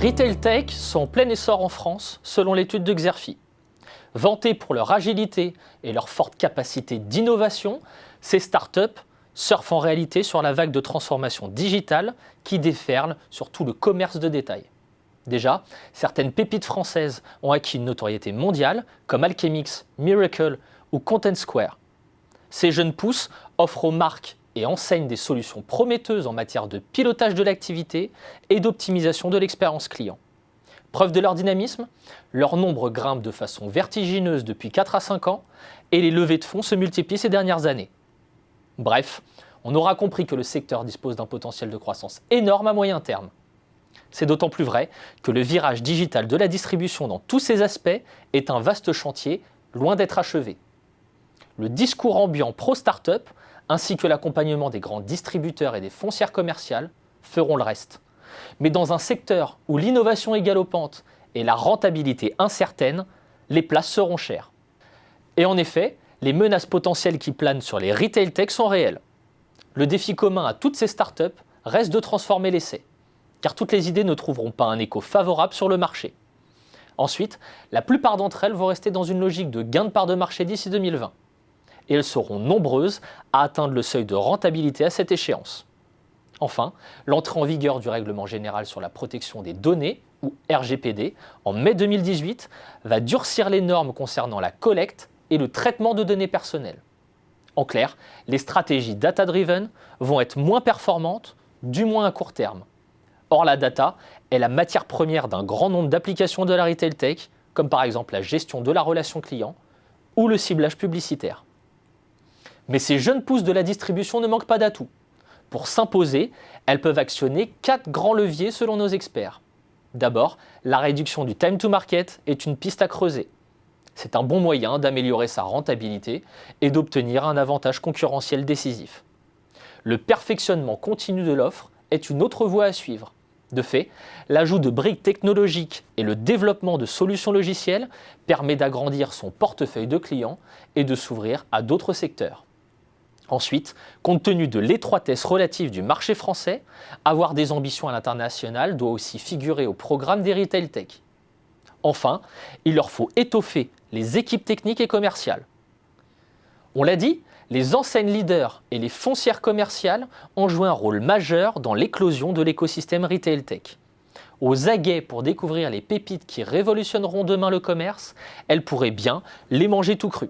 retail tech sont en plein essor en France, selon l'étude de Xerfi. Vantés pour leur agilité et leur forte capacité d'innovation, ces startups surfent en réalité sur la vague de transformation digitale qui déferle sur tout le commerce de détail. Déjà, certaines pépites françaises ont acquis une notoriété mondiale, comme Alchemix, Miracle ou Content Square. Ces jeunes pousses offrent aux marques et enseignes des solutions prometteuses en matière de pilotage de l'activité et d'optimisation de l'expérience client. Preuve de leur dynamisme, leur nombre grimpe de façon vertigineuse depuis 4 à 5 ans et les levées de fonds se multiplient ces dernières années. Bref, on aura compris que le secteur dispose d'un potentiel de croissance énorme à moyen terme. C'est d'autant plus vrai que le virage digital de la distribution dans tous ses aspects est un vaste chantier loin d'être achevé. Le discours ambiant pro-startup ainsi que l'accompagnement des grands distributeurs et des foncières commerciales feront le reste. Mais dans un secteur où l'innovation est galopante et la rentabilité incertaine, les places seront chères. Et en effet, les menaces potentielles qui planent sur les retail tech sont réelles. Le défi commun à toutes ces startups reste de transformer l'essai, car toutes les idées ne trouveront pas un écho favorable sur le marché. Ensuite, la plupart d'entre elles vont rester dans une logique de gain de part de marché d'ici 2020. Et elles seront nombreuses à atteindre le seuil de rentabilité à cette échéance. Enfin, l'entrée en vigueur du règlement général sur la protection des données, ou RGPD, en mai 2018, va durcir les normes concernant la collecte et le traitement de données personnelles. En clair, les stratégies data-driven vont être moins performantes, du moins à court terme. Or, la data est la matière première d'un grand nombre d'applications de la retail tech, comme par exemple la gestion de la relation client ou le ciblage publicitaire. Mais ces jeunes pousses de la distribution ne manquent pas d'atouts. Pour s'imposer, elles peuvent actionner 4 grands leviers selon nos experts. D'abord, la réduction du time to market est une piste à creuser. C'est un bon moyen d'améliorer sa rentabilité et d'obtenir un avantage concurrentiel décisif. Le perfectionnement continu de l'offre est une autre voie à suivre. De fait, l'ajout de briques technologiques et le développement de solutions logicielles permet d'agrandir son portefeuille de clients et de s'ouvrir à d'autres secteurs. Ensuite, compte tenu de l'étroitesse relative du marché français, avoir des ambitions à l'international doit aussi figurer au programme des retail tech. Enfin, il leur faut étoffer les équipes techniques et commerciales. On l'a dit, les enseignes leaders et les foncières commerciales ont joué un rôle majeur dans l'éclosion de l'écosystème retail tech. Aux aguets pour découvrir les pépites qui révolutionneront demain le commerce, elles pourraient bien les manger tout cru.